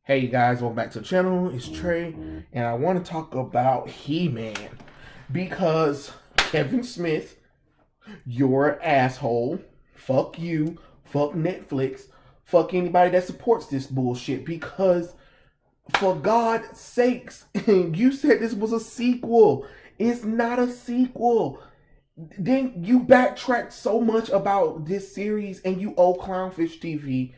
Hey you guys, welcome back to the channel. It's Trey, and I want to talk about He-Man because Kevin Smith, you're an asshole. Fuck you. Fuck Netflix. Fuck anybody that supports this bullshit. Because for God's sakes, you said this was a sequel. It's not a sequel. Then you backtracked so much about this series, and you owe Clownfish TV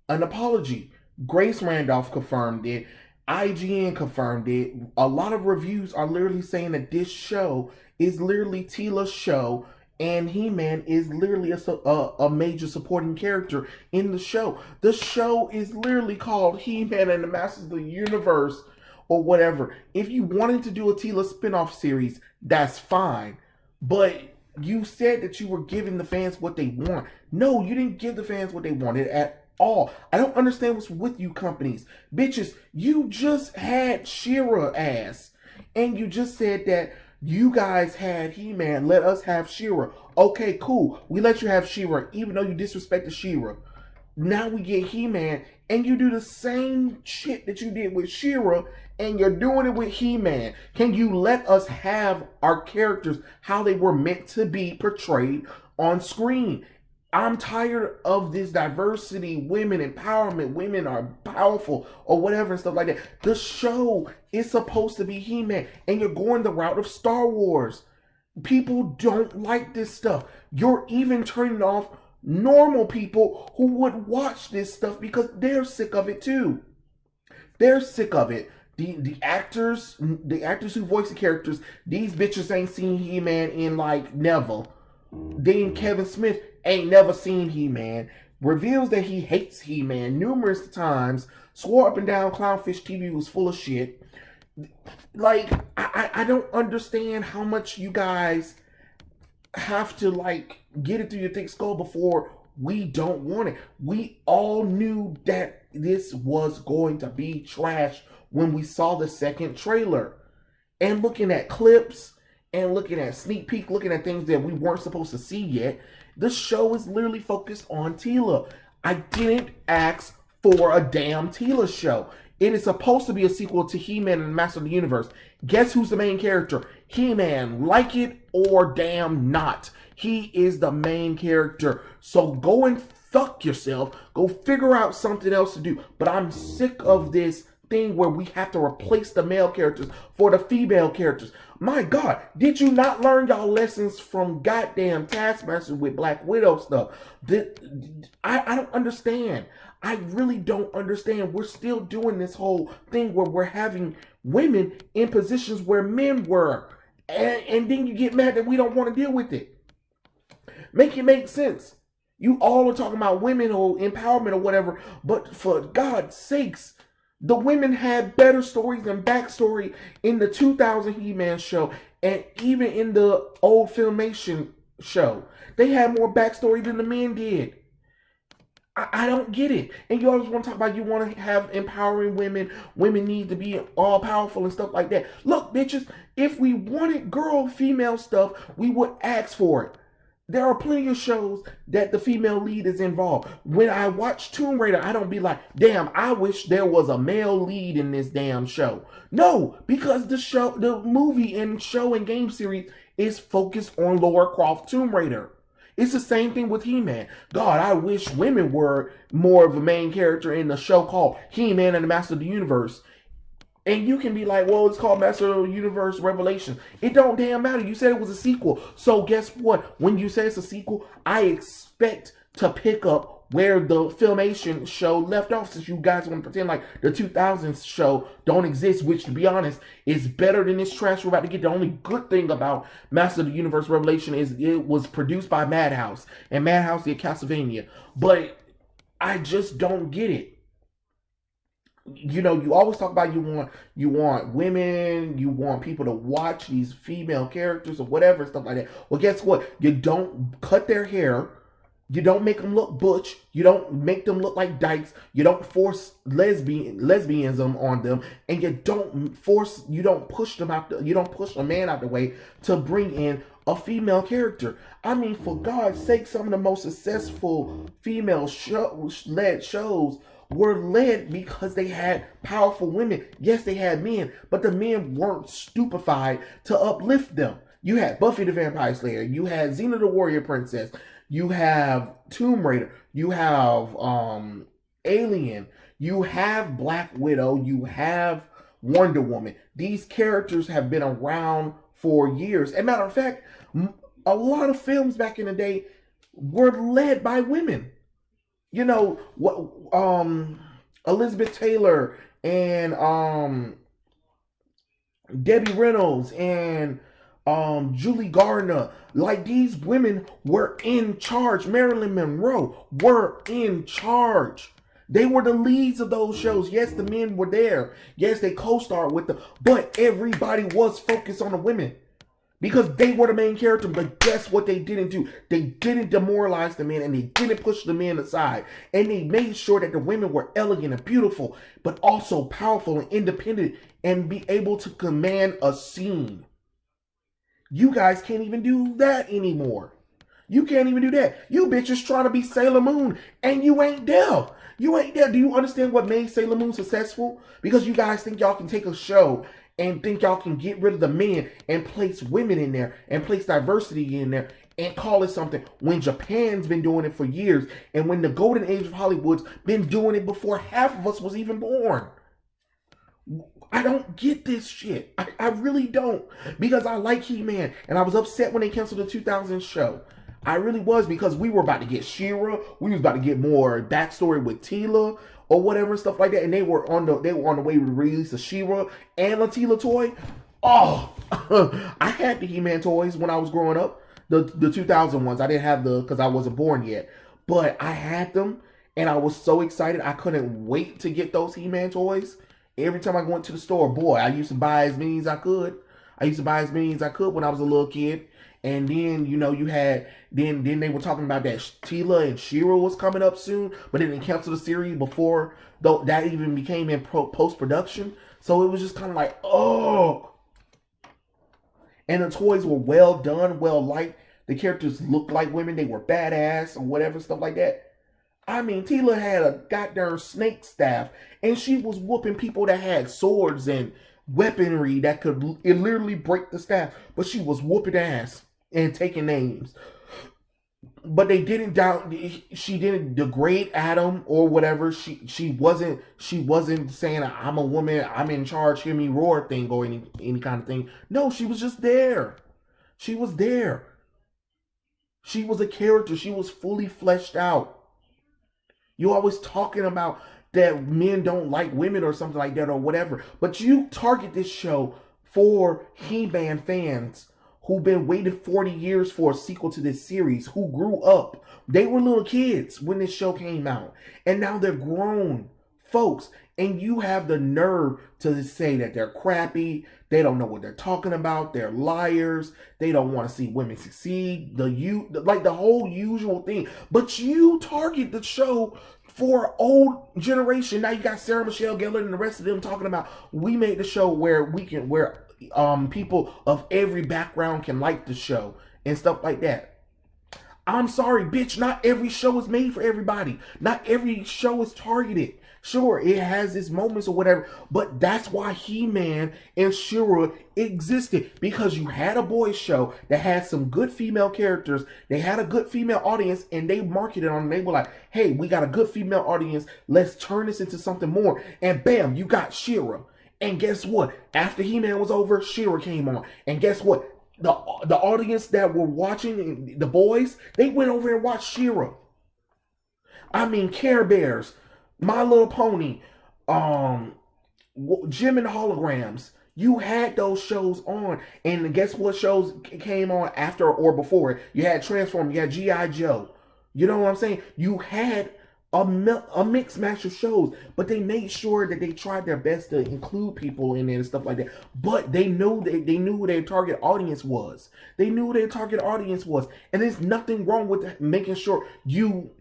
an apology. Grace Randolph confirmed it. IGN confirmed it. A lot of reviews are literally saying that this show is literally Teela's show, and He-Man is literally a major supporting character in the show. The show is literally called He-Man and the Masters of the Universe or whatever. If you wanted to do a Teela spinoff series, that's fine. But you said that you were giving the fans what they want. No, you didn't give the fans what they wanted at all. I don't understand what's with you companies. Bitches, you just had She-Ra ass. And you just said that you guys had He-Man. Let us have She-Ra. Okay, cool. We let you have She-Ra, even though you disrespected She-Ra. Now we get He-Man, and you do the same shit that you did with She-Ra, and you're doing it with He-Man. Can you let us have our characters how they were meant to be portrayed on screen? I'm tired of this diversity, women empowerment, women are powerful, or whatever and stuff like that. The show is supposed to be He-Man, and you're going the route of Star Wars. People don't like this stuff. You're even turning off normal people who would watch this stuff because they're sick of it too. They're sick of it. The actors who voice the characters, these bitches ain't seen He-Man in like never. Then Kevin Smith ain't never seen He-Man. Reveals that he hates He-Man numerous times. Swore up and down Clownfish TV was full of shit. Like, I don't understand how much you guys have to like get it through your thick skull before we don't want it. We all knew that this was going to be trash when we saw the second trailer. And looking at clips and looking at sneak peek, looking at things that we weren't supposed to see yet, the show is literally focused on Teela. I didn't ask for a damn Teela show. It is supposed to be a sequel to He-Man and the Master of the Universe. Guess who's the main character? He-Man. Like it or damn not. He is the main character. So go and fuck yourself. Go figure out something else to do. But I'm sick of this thing where we have to replace the male characters for the female characters. My God, did you not learn y'all lessons from goddamn Taskmaster with Black Widow stuff? I don't understand. I really don't understand. We're still doing this whole thing where we're having women in positions where men were. And then you get mad that we don't want to deal with it. Make it make sense. You all are talking about women or empowerment or whatever, but for God's sakes, the women had better stories and backstory in the 2000 He-Man show and even in the old Filmation show. They had more backstory than the men did. I don't get it. And you always want to talk about you want to have empowering women. Women need to be all powerful and stuff like that. Look, bitches, if we wanted girl-female stuff, we would ask for it. There are plenty of shows that the female lead is involved. When I watch Tomb Raider, I don't be like, damn, I wish there was a male lead in this damn show. No, because the movie and show and game series is focused on Lara Croft Tomb Raider. It's the same thing with He-Man. God, I wish women were more of a main character in the show called He-Man and the Master of the Universe. And you can be like, well, it's called Master of the Universe Revelation. It don't damn matter. You said it was a sequel. So guess what? When you say it's a sequel, I expect to pick up where the Filmation show left off, since you guys want to pretend like the 2000s show don't exist, which, to be honest, is better than this trash we're about to get. The only good thing about Master of the Universe Revelation is it was produced by Madhouse, and Madhouse did Castlevania. But I just don't get it. You know, you always talk about you want women, you want people to watch these female characters or whatever, stuff like that. Well, guess what? You don't cut their hair. You don't make them look butch. You don't make them look like dykes. You don't force lesbianism on them, and you don't push them out. You don't push a man out the way to bring in a female character. I mean, for God's sake, some of the most successful female led shows were led because they had powerful women. Yes, they had men, but the men weren't stupefied to uplift them. You had Buffy the Vampire Slayer, you had Xena the Warrior Princess, you have Tomb Raider, you have Alien, you have Black Widow, you have Wonder Woman. These characters have been around for years. As a matter of fact, a lot of films back in the day were led by women. You know what? Elizabeth Taylor and Debbie Reynolds and Julie Gardner. Like, these women were in charge. Marilyn Monroe were in charge. They were the leads of those shows. Yes, the men were there. Yes, they co-starred with them. But everybody was focused on the women. Because they were the main character. But guess what they didn't do? They didn't demoralize the men. And they didn't push the men aside. And they made sure that the women were elegant and beautiful. But also powerful and independent. And be able to command a scene. You guys can't even do that anymore. You can't even do that. You bitches trying to be Sailor Moon. And you ain't there. You ain't there. Do you understand what made Sailor Moon successful? Because you guys think y'all can take a show and think y'all can get rid of the men and place women in there and place diversity in there and call it something, when Japan's been doing it for years, and when the golden age of Hollywood's been doing it before half of us was even born. I don't get this shit. I really don't. Because I like He-Man, and I was upset when they canceled the 2000 show. I really was, because we were about to get She-Ra. We was about to get more backstory with Teela or whatever and stuff like that. And they were on the way to release a She-Ra and a Teela toy. Oh, I had the He-Man toys when I was growing up. The 2000 ones. I didn't have because I wasn't born yet. But I had them, and I was so excited. I couldn't wait to get those He-Man toys. Every time I went to the store, boy, I used to buy as many as I could. I used to buy as many as I could when I was a little kid. And then, you know, you had, then they were talking about that Teela and She-Ra was coming up soon, but then they canceled the series before that even became in post-production. So it was just kind of like, oh. And the toys were well done, well liked. The characters looked like women. They were badass or whatever, stuff like that. I mean, Teela had a goddamn snake staff, and she was whooping people that had swords and weaponry that could literally break the staff. But she was whooping ass and taking names. But they didn't she didn't degrade Adam or whatever. She wasn't saying, I'm a woman, I'm in charge, hear me roar thing or any kind of thing. No, she was just there. She was there. She was a character. She was fully fleshed out. You always talking about that men don't like women or something like that or whatever. But you target this show for He-Man fans who've been waiting 40 years for a sequel to this series, who grew up. They were little kids when this show came out. And now they're grown folks. And you have the nerve to say that they're crappy. They don't know what they're talking about. They're liars. They don't want to see women succeed. Like the whole usual thing. But you target the show for old generation. Now you got Sarah Michelle Gellar and the rest of them talking about, we made the show where people of every background can like the show and stuff like that. I'm sorry, bitch. Not every show is made for everybody. Not every show is targeted. Sure, it has its moments or whatever, but that's why He-Man and She-Ra existed, because you had a boys show that had some good female characters. They had a good female audience, and they marketed on them. They were like, hey, we got a good female audience. Let's turn this into something more. And bam, you got She-Ra. And guess what? After He-Man was over, She-Ra came on. And guess what? The audience that were watching, the boys, they went over and watched She-Ra. I mean, Care Bears, My Little Pony, Jim and the Holograms. You had those shows on. And guess what shows came on after or before it? You had Transform, you had G.I. Joe. You know what I'm saying? You had a mixed match of shows, but they made sure that they tried their best to include people in it and stuff like that. But they knew who their target audience was. They knew who their target audience was, and there's nothing wrong with making sure you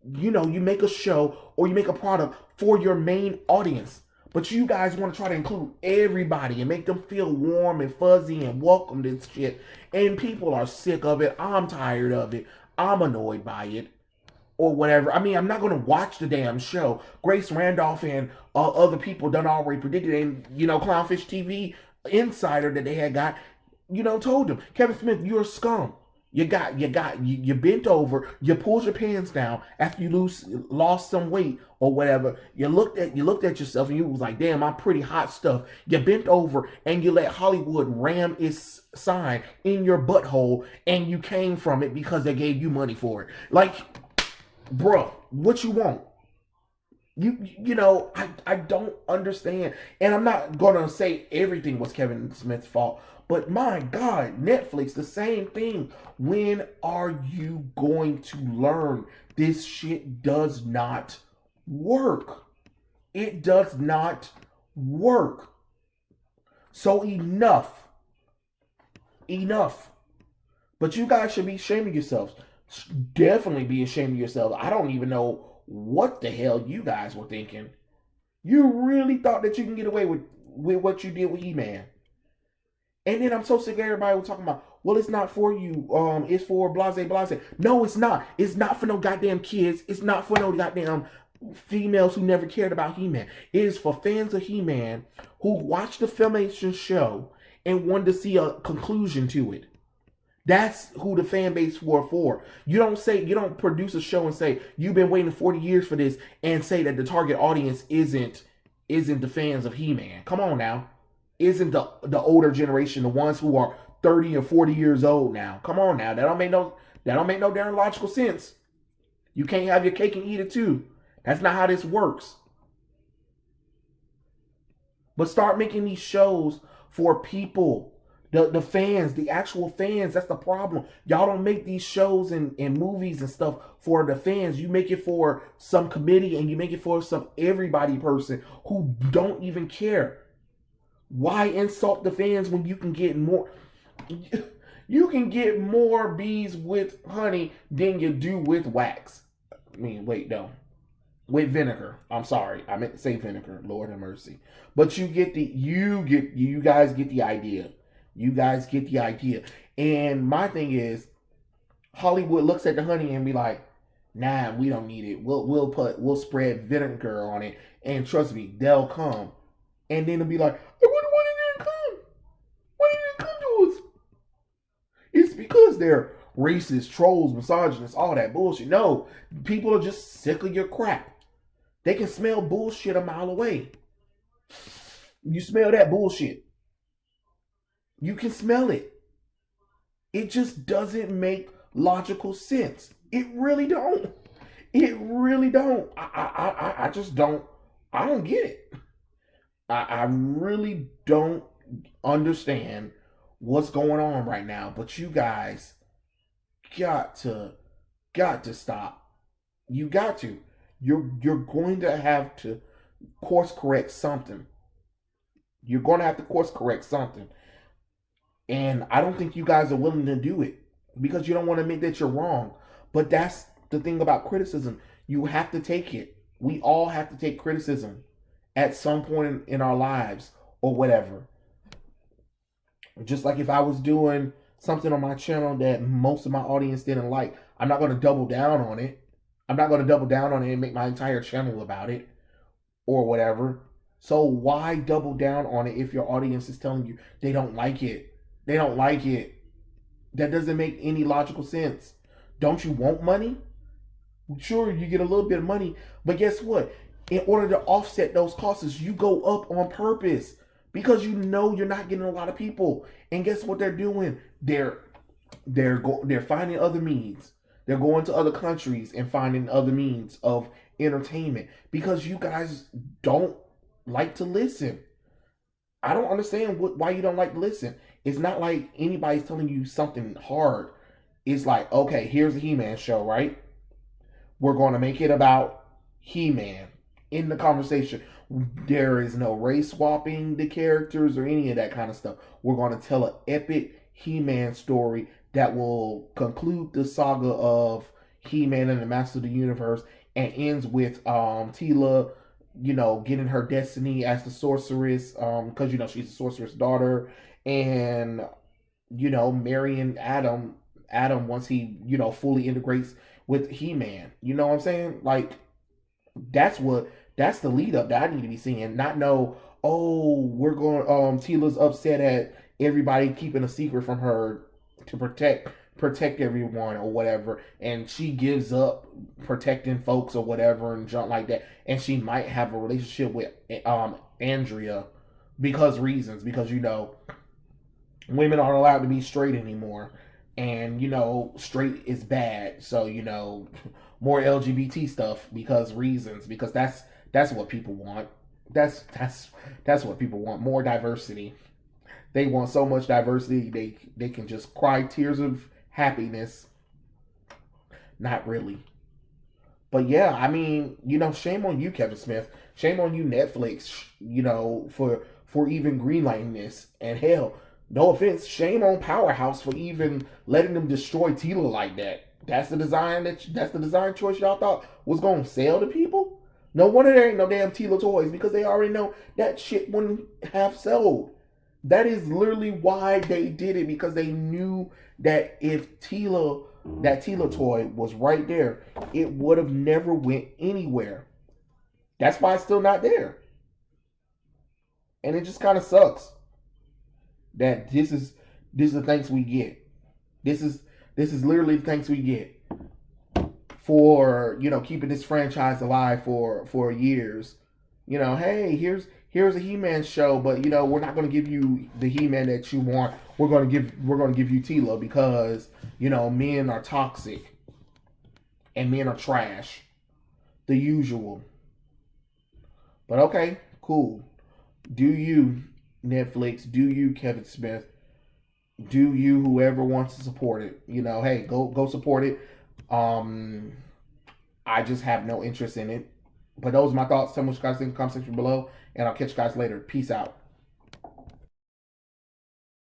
make a show or you make a product for your main audience. But you guys want to try to include everybody and make them feel warm and fuzzy and welcomed and shit. And people are sick of it. I'm tired of it. I'm annoyed by it. or whatever. I mean, I'm not going to watch the damn show. Grace Randolph and other people done already predicted, and Clownfish TV insider that they had got, told them, Kevin Smith, you're a scum. You bent over, you pulled your pants down after you lost some weight or whatever. You looked at yourself and you was like, damn, I'm pretty hot stuff. You bent over and you let Hollywood ram its sign in your butthole, and you came from it because they gave you money for it. Like, bruh, what you want? I don't understand. And I'm not gonna say everything was Kevin Smith's fault, but my God, Netflix, the same thing. When are you going to learn? This shit does not work. It does not work. So enough. Enough. But you guys should be ashamed of yourselves. Definitely be ashamed of yourselves. I don't even know what the hell you guys were thinking. You really thought that you can get away with what you did with He-Man. And then I'm so sick of everybody was talking about, well, it's not for you. It's for blase. No, it's not. It's not for no goddamn kids. It's not for no goddamn females who never cared about He-Man. It is for fans of He-Man who watched the Filmation show and wanted to see a conclusion to it. That's who the fan base were for. You don't produce a show and say, you've been waiting 40 years for this, and say that the target audience isn't the fans of He-Man. Come on now. Isn't the older generation, the ones who are 30 or 40 years old now. Come on now. That don't make no darn logical sense. You can't have your cake and eat it too. That's not how this works. But start making these shows for people. The fans, the actual fans, that's the problem. Y'all don't make these shows and movies and stuff for the fans. You make it for some committee, and you make it for some everybody person who don't even care. Why insult the fans when you can get more? You can get more bees with honey than you do with wax. I mean, wait, no. With vinegar. I'm sorry. I meant to say vinegar. Lord have mercy. But you guys get the idea. You guys get the idea. And my thing is, Hollywood looks at the honey and be like, nah, we don't need it. We'll spread vinegar on it. And trust me, they'll come. And then it'll be like, I wonder why they didn't come. Why they didn't come to us? It's because they're racist, trolls, misogynists, all that bullshit. No, people are just sick of your crap. They can smell bullshit a mile away. You smell that bullshit. You can smell it. It just doesn't make logical sense. It really don't. It really don't. I just don't. I don't get it. I really don't understand what's going on right now. But you guys got to stop. You got to. You're going to have to course correct something. You're going to have to course correct something. And I don't think you guys are willing to do it because you don't want to admit that you're wrong. But that's the thing about criticism. You have to take it. We all have to take criticism at some point in our lives or whatever. Just like if I was doing something on my channel that most of my audience didn't like, I'm not going to double down on it. I'm not going to double down on it and make my entire channel about it or whatever. So why double down on it if your audience is telling you they don't like it? They don't like it. That doesn't make any logical sense. Don't you want money? Sure, you get a little bit of money, but guess what? In order to offset those costs, you go up on purpose because you know you're not getting a lot of people. And guess what they're doing? They're finding other means. They're going to other countries and finding other means of entertainment because you guys don't like to listen. I don't understand why you don't like to listen. It's not like anybody's telling you something hard. It's like, okay, here's a He-Man show, right? We're going to make it about He-Man. In the conversation, there is no race swapping the characters or any of that kind of stuff. We're going to tell an epic He-Man story that will conclude the saga of He-Man and the Master of the Universe and ends with Teela, getting her destiny as the sorceress, because she's the sorceress daughter, and marrying Adam once he fully integrates with He-Man. You know what I'm saying? Like that's the lead up that I need to be seeing. Not know, oh, we're going Teela's upset at everybody keeping a secret from her to protect everyone or whatever, and she gives up protecting folks or whatever and junk like that, and she might have a relationship with Andrea because women aren't allowed to be straight anymore, and straight is bad, so more LGBT stuff because that's what people want. That's what people want, more diversity. They want so much diversity they can just cry tears of happiness. Not really. But yeah, I mean, shame on you, Kevin Smith. Shame on you, Netflix, for even greenlighting this. And hell, no offense, shame on Powerhouse for even letting them destroy Teela like that. That's the design choice y'all thought was gonna sell to people? No wonder there ain't no damn Teela toys, because they already know that shit wouldn't have sold. That is literally why they did it, because they knew that if that Teela toy was right there, it would have never went anywhere. That's why it's still not there. And it just kind of sucks that this is the thanks we get. This is literally the thanks we get for keeping this franchise alive for years. Hey, here's a He-Man show, but we're not going to give you the He-Man that you want. We're going to give you Teela because men are toxic and men are trash, the usual. But okay, cool. Do you, Netflix? Do you, Kevin Smith? Do you, whoever wants to support it? Hey, go support it. I just have no interest in it. But those are my thoughts. Tell me what you guys think in the comment section below, and I'll catch you guys later. Peace out.